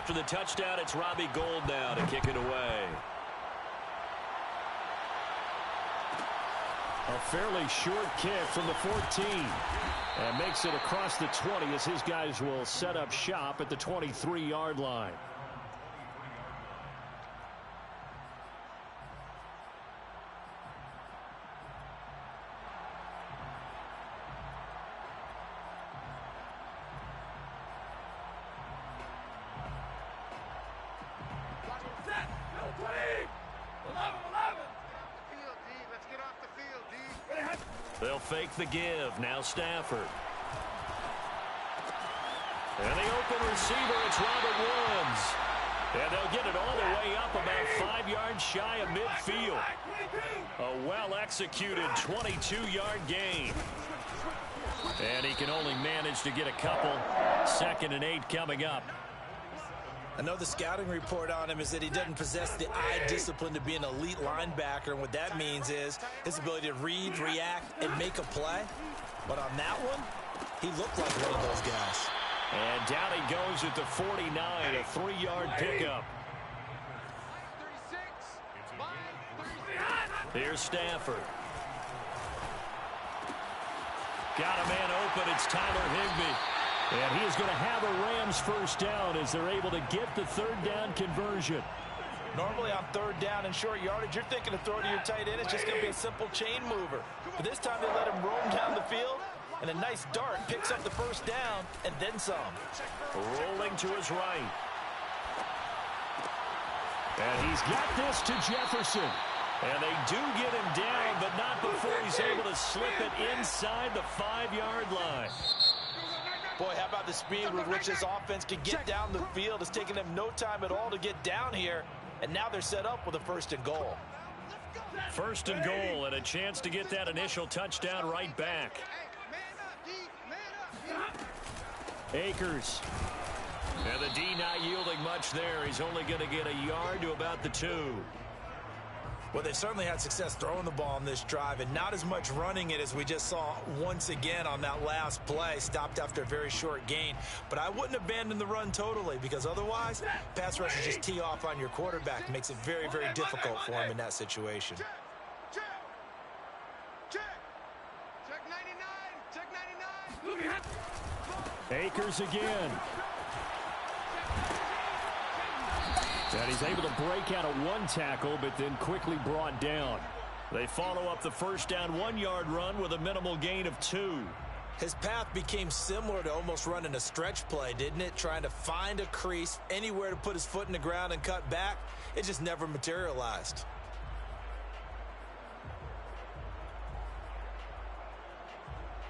After the touchdown, it's Robbie Gould now to kick it away. A fairly short kick from the 14. And makes it across the 20 as his guys will set up shop at the 23-yard line. They'll fake the give. Now Stafford. And the open receiver, it's Robert Woods. And they'll get it all the way up about 5 yards shy of midfield. A well-executed 22-yard gain. And he can only manage to get a couple. 2nd and 8 coming up. I know the scouting report on him is that he doesn't possess the eye discipline to be an elite linebacker, and what that means is his ability to read, react, and make a play. But on that one, he looked like one of those guys. And down he goes at the 49, a 3-yard pickup. Here's Stafford. Got a man open, it's Tyler Higbee. And he is going to have a Rams first down as they're able to get the 3rd down conversion. Normally on 3rd down and short yardage, you're thinking to throw to your tight end. It's just going to be a simple chain mover. But this time they let him roam down the field, and a nice dart picks up the first down and then some. Rolling to his right. And he's got this to Jefferson. And they do get him down, but not before he's able to slip it inside the 5-yard line. Boy, how about the speed with which this offense can get down the field? It's taken them no time at all to get down here, and now they're set up with a 1st and goal. 1st and goal, and a chance to get that initial touchdown right back. Akers. And the D not yielding much there. He's only going to get a yard to about the 2. Well, they certainly had success throwing the ball on this drive and not as much running it as we just saw once again on that last play. Stopped after a very short gain. But I wouldn't abandon the run totally, because otherwise, pass rushers just tee off on your quarterback. Makes it very, very difficult for him in that situation. Akers again. And he's able to break out of 1 tackle, but then quickly brought down. They follow up the first down 1-yard run with a minimal gain of 2. His path became similar to almost running a stretch play, didn't it? Trying to find a crease, anywhere to put his foot in the ground and cut back. It just never materialized.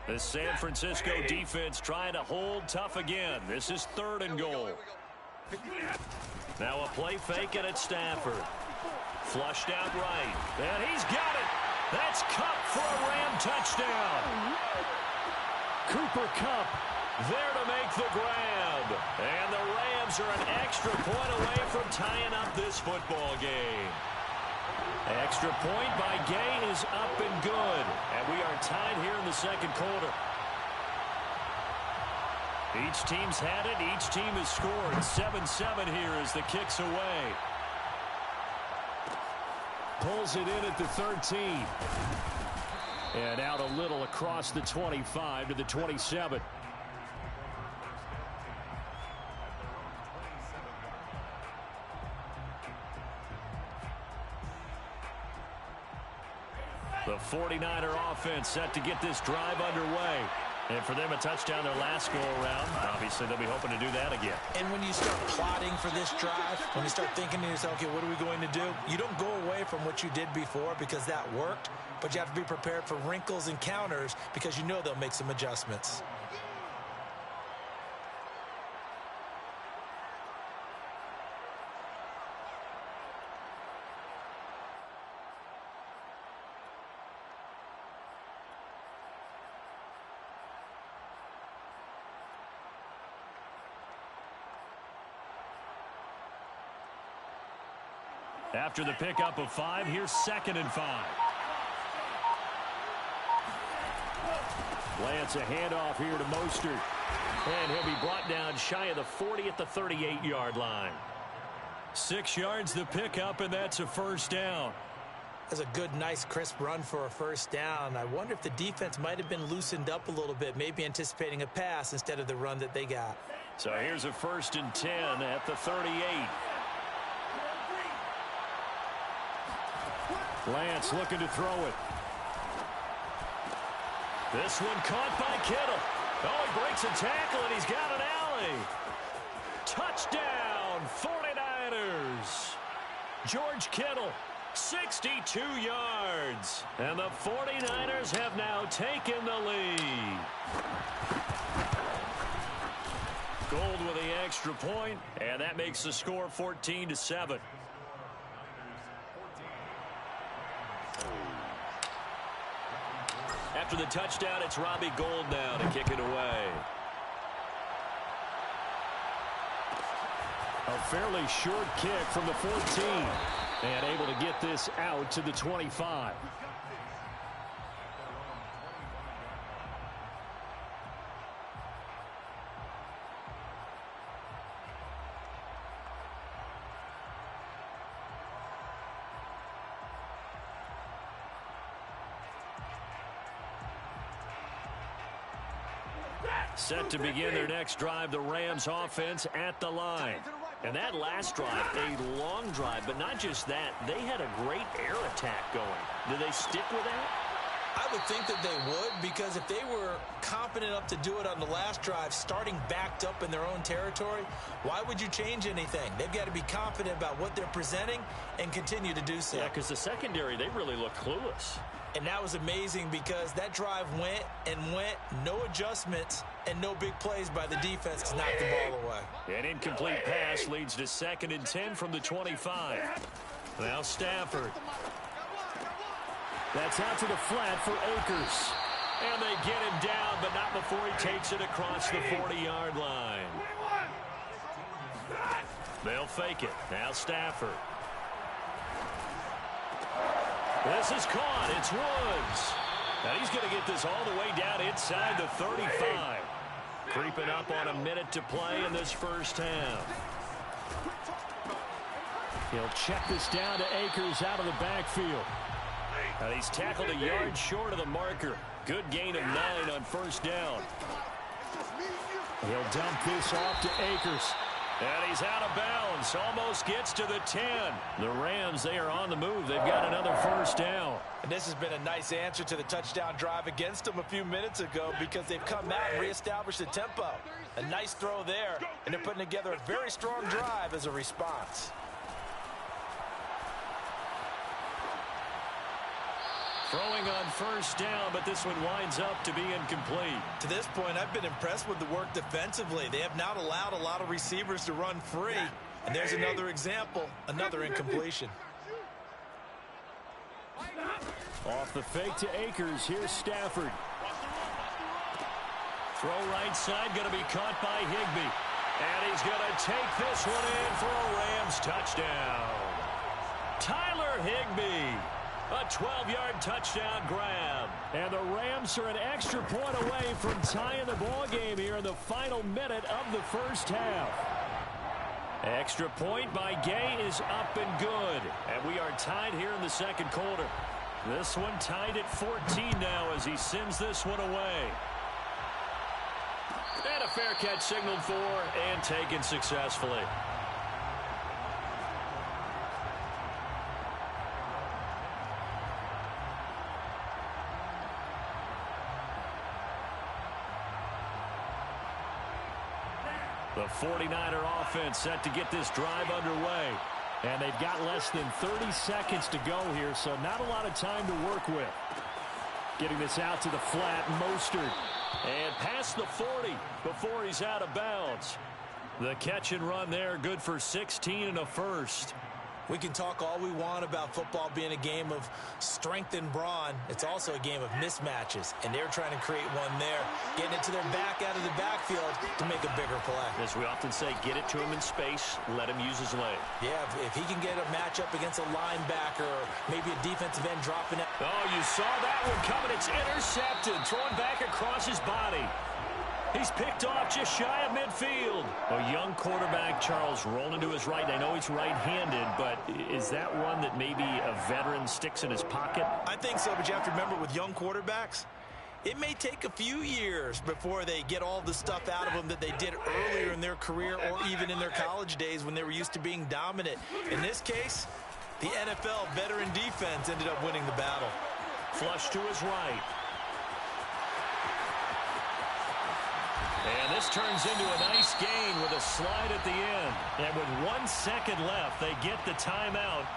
The San Francisco defense trying to hold tough again. This is 3rd and goal. Now a play fake, and it's Stafford. Flushed out right. And he's got it. That's Kupp for a Ram touchdown. Cooper Kupp there to make the grab. And the Rams are an extra point away from tying up this football game. Extra point by Gay is up and good. And we are tied here in the 2nd quarter. Each team's had it. Each team has scored. 7-7 here as the kick's away. Pulls it in at the 13. And out a little across the 25 to the 27. The 49er offense set to get this drive underway. And for them, a touchdown their last go-around. Obviously, they'll be hoping to do that again. And when you start plotting for this drive, when you start thinking to yourself, okay, what are we going to do? You don't go away from what you did before because that worked, but you have to be prepared for wrinkles and counters because you know they'll make some adjustments. After the pickup of 5, here's 2nd and 5. Lance, a handoff here to Mostert. And he'll be brought down shy of the 40 at the 38-yard line. 6 yards the pickup, and that's a first down. That's a good, nice, crisp run for a first down. I wonder if the defense might have been loosened up a little bit, maybe anticipating a pass instead of the run that they got. So here's a 1st and 10 at the 38. Lance looking to throw it. This one caught by Kittle. Oh, he breaks a tackle, and he's got an alley. Touchdown, 49ers. George Kittle, 62 yards. And the 49ers have now taken the lead. Gold with the extra point, and that makes the score 14-7. After the touchdown, it's Robbie Gould now to kick it away. A fairly short kick from the 14. And able to get this out to the 25. Set to begin their next drive, the Rams offense at the line. And that last drive, a long drive, but not just that. They had a great air attack going. Do they stick with that? I would think that they would, because if they were confident enough to do it on the last drive, starting backed up in their own territory, why would you change anything? They've got to be confident about what they're presenting and continue to do so. Yeah, because the secondary, they really look clueless. And that was amazing because that drive went and went, no adjustments, and no big plays by the defense to knock the ball away. An incomplete pass leads to 2nd and 10 from the 25. Now Stafford. That's out to the flat for Akers. And they get him down, but not before he takes it across the 40-yard line. They'll fake it. Now Stafford. This is caught. It's Woods. And he's going to get this all the way down inside the 35. Creeping up on a minute to play in this first half. He'll check this down to Akers out of the backfield. And he's tackled a yard short of the marker. Good gain of 9 on first down. He'll dump this off to Akers. And he's out of bounds. Almost gets to the 10. The Rams, they are on the move. They've got another first down. And this has been a nice answer to the touchdown drive against them a few minutes ago, because they've come out and reestablished the tempo. A nice throw there, and they're putting together a very strong drive as a response. Throwing on first down, but this one winds up to be incomplete. To this point, I've been impressed with the work defensively. They have not allowed a lot of receivers to run free. And there's another example, another incompletion. Off the fake to Akers, here's Stafford. Throw right side, going to be caught by Higbee. And he's going to take this one in for a Rams touchdown. Tyler Higbee. A 12-yard touchdown grab. And the Rams are an extra point away from tying the ball game here in the final minute of the first half. Extra point by Gay is up and good. And we are tied here in the second quarter. This one tied at 14 now as he sends this one away. And a fair catch signaled for and taken successfully. The 49er offense set to get this drive underway. And they've got less than 30 seconds to go here, so not a lot of time to work with. Getting this out to the flat, Mostert. And past the 40 before he's out of bounds. The catch and run there, good for 16 and a first. We can talk all we want about football being a game of strength and brawn. It's also a game of mismatches, and they're trying to create one there, getting it to their back out of the backfield to make a bigger play. As we often say, get it to him in space, let him use his leg. Yeah, if he can get a matchup against a linebacker or maybe a defensive end dropping it. Oh, you saw that one coming. It's intercepted, thrown back across his body. He's picked off just shy of midfield. A young quarterback, Charles, rolling to his right. I know he's right-handed, but is that one that maybe a veteran sticks in his pocket? I think so, but you have to remember with young quarterbacks, it may take a few years before they get all the stuff out of them that they did earlier in their career or even in their college days when they were used to being dominant. In this case, the NFL veteran defense ended up winning the battle. Flush to his right. And this turns into a nice gain with a slide at the end. And with 1 second left, they get the timeout.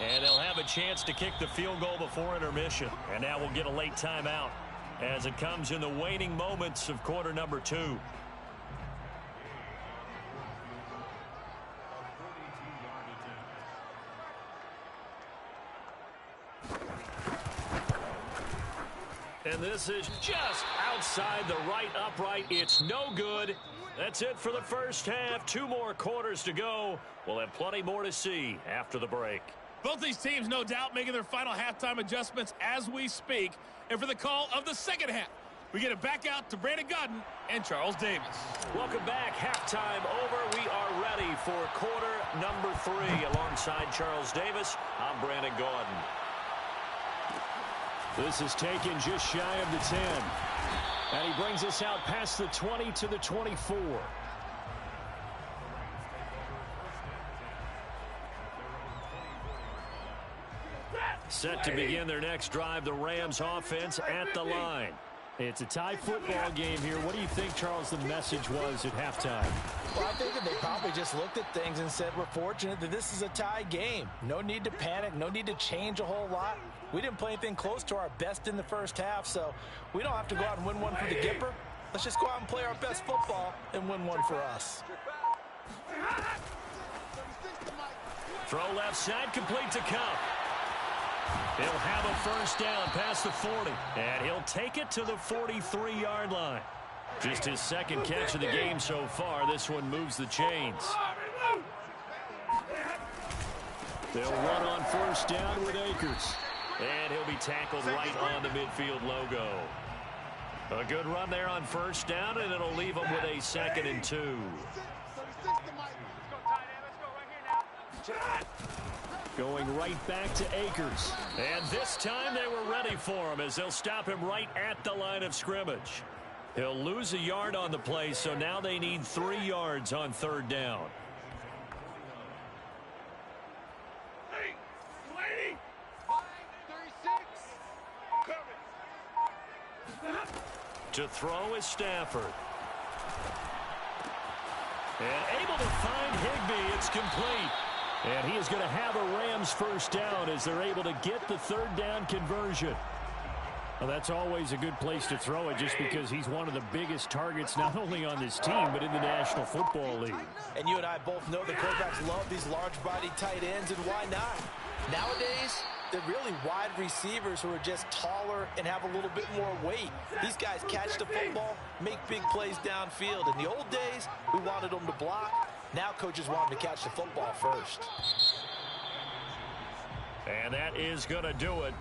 And they'll have a chance to kick the field goal before intermission. And now we'll get a late timeout as it comes in the waning moments of quarter number 2. And this is just outside the right upright. It's no good. That's it for the first half. 2 more quarters to go. We'll have plenty more to see after the break. Both these teams, no doubt, making their final halftime adjustments as we speak. And for the call of the second half, we get it back out to Brandon Gaudin and Charles Davis. Welcome back. Halftime over. We are ready for quarter number 3. Alongside Charles Davis, I'm Brandon Gaudin. This is taken just shy of the 10. And he brings us out past the 20 to the 24. Set to begin their next drive, the Rams offense at the line. It's a tie football game here. What do you think, Charles, the message was at halftime? Well, I think that they probably just looked at things and said, we're fortunate that this is a tie game. No need to panic, no need to change a whole lot. We didn't play anything close to our best in the first half, so we don't have to go out and win one for the Gipper. Let's just go out and play our best football and win one for us. Throw left side, complete to Kupp. He'll have a first down past the 40, and he'll take it to the 43-yard line. Just his second catch of the game so far. This one moves the chains. They'll run on first down with Akers. And he'll be tackled right on the midfield logo. A good run there on first down, and it'll leave them with a 2nd and 2. Going right back to Akers. And this time they were ready for him as they'll stop him right at the line of scrimmage. He'll lose a yard on the play, so now they need 3 yards on third down. To throw is Stafford. And able to find Higbee. It's complete. And he is going to have a Rams first down as they're able to get the third down conversion. Well, that's always a good place to throw it just because he's one of the biggest targets not only on this team but in the National Football League. And you and I both know the quarterbacks love these large-bodied tight ends, and why not? Nowadays, they're really wide receivers who are just taller and have a little bit more weight. These guys catch the football, make big plays downfield. In the old days, we wanted them to block. Now coaches want them to catch the football first. And that is going to do it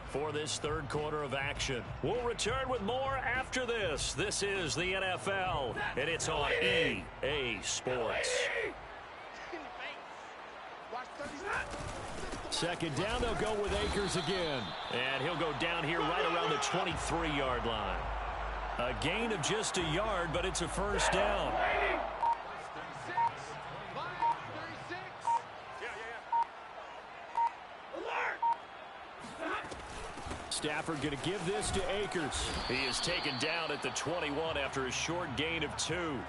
for this third quarter of action. We'll return with more after this. This is the NFL, and it's on EA Sports. Second down, they'll go with Akers again. And he'll go down here right around the 23-yard line. A gain of just a yard, but it's a first down. Stafford going to give this to Akers. He is taken down at the 21 after a short gain of 2.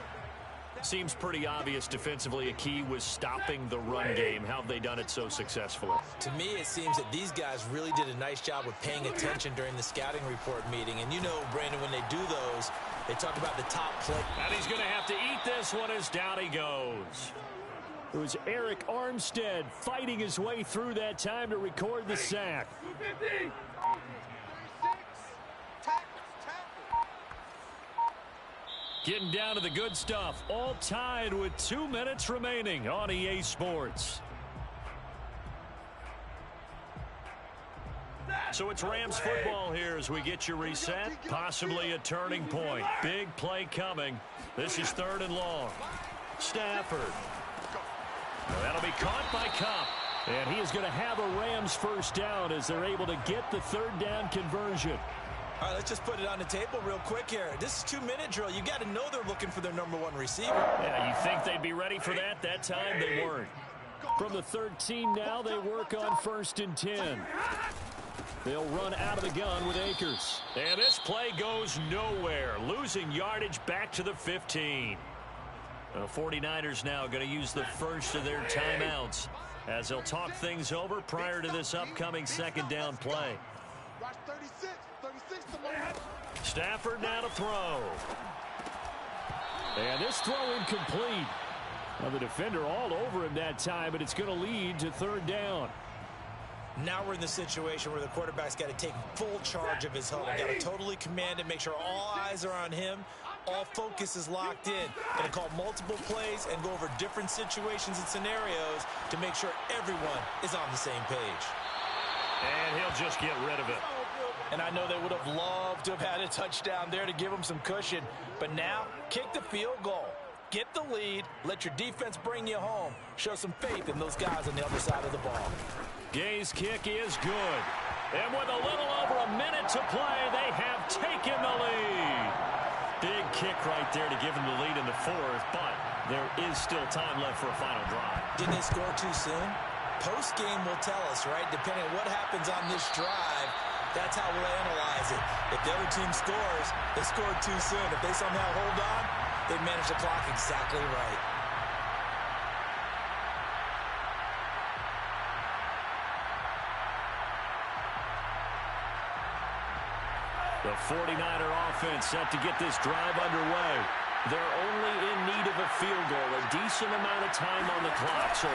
Seems pretty obvious defensively a key was stopping the run game. How have they done it so successfully? To me, it seems that these guys really did a nice job of paying attention during the scouting report meeting. And you know, Brandon, when they do those, they talk about the top play. And he's going to have to eat this one as down he goes. It was Eric Armstead fighting his way through that time to record the sack. Getting down to the good stuff. All tied with 2 minutes remaining on EA Sports. So it's Rams football here as we get you reset. Possibly a turning point. Big play coming. This is 3rd and long. Stafford. That'll be caught by Kupp. And he is going to have a Rams first down as they're able to get the 3rd down conversion. All right, let's just put it on the table real quick here. This is 2-minute drill. You got to know they're looking for their #1 receiver. Yeah, you think they'd be ready for that? That time they weren't. From the 13 now, they work on 1st and 10. They'll run out of the gun with Akers. And this play goes nowhere. Losing yardage back to the 15. The 49ers now going to use the first of their timeouts as they'll talk things over prior to this upcoming 2nd down play. Stafford now to throw. And this throw incomplete. Well, the defender all over him that time, but it's going to lead to 3rd down. Now we're in the situation where the quarterback's got to take full charge of his huddle. Got to totally command it, make sure all eyes are on him. All focus is locked in. Going to call multiple plays and go over different situations and scenarios to make sure everyone is on the same page. And he'll just get rid of it. And I know they would have loved to have had a touchdown there to give them some cushion. But now, kick the field goal. Get the lead. Let your defense bring you home. Show some faith in those guys on the other side of the ball. Gay's kick is good. And with a little over a minute to play, they have taken the lead. Big kick right there to give them the lead in the 4th, but there is still time left for a final drive. Did they score too soon? Post-game will tell us, right? Depending on what happens on this drive, that's how we'll analyze it. If the other team scores, they scored too soon. If they somehow hold on, they manage the clock exactly right. The 49er offense set to get this drive underway. They're only in need of a field goal, a decent amount of time on the clock. So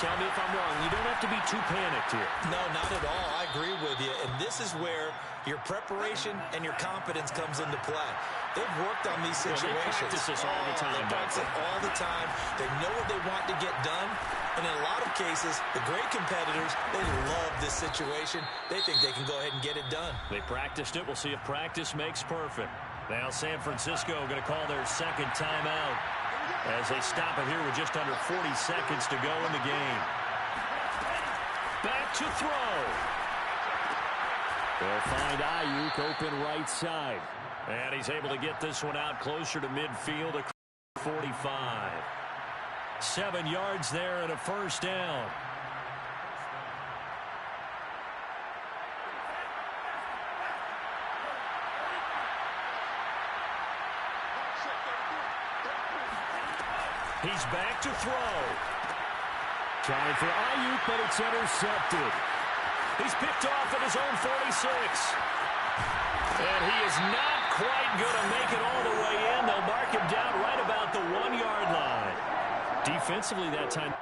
tell me if I'm wrong. You don't have to be too panicked here. No, not at all. I agree with you. And this is where your preparation and your confidence comes into play. They've worked on these situations. They practice this all the time. They practice it all the time. They know what they want to get done. And in a lot of cases, the great competitors, they love this situation. They think they can go ahead and get it done. They practiced it. We'll see if practice makes perfect. Now San Francisco going to call their 2nd timeout as they stop it here with just under 40 seconds to go in the game. Back to throw. They'll find Ayuk open right side. And he's able to get this one out closer to midfield at 45. 7 yards there and a 1st down. He's back to throw. Trying for Ayuk, but it's intercepted. He's picked off at his own 46. And he is not quite going to make it all the way in. They'll mark him down right about the 1-yard line. Defensively that time.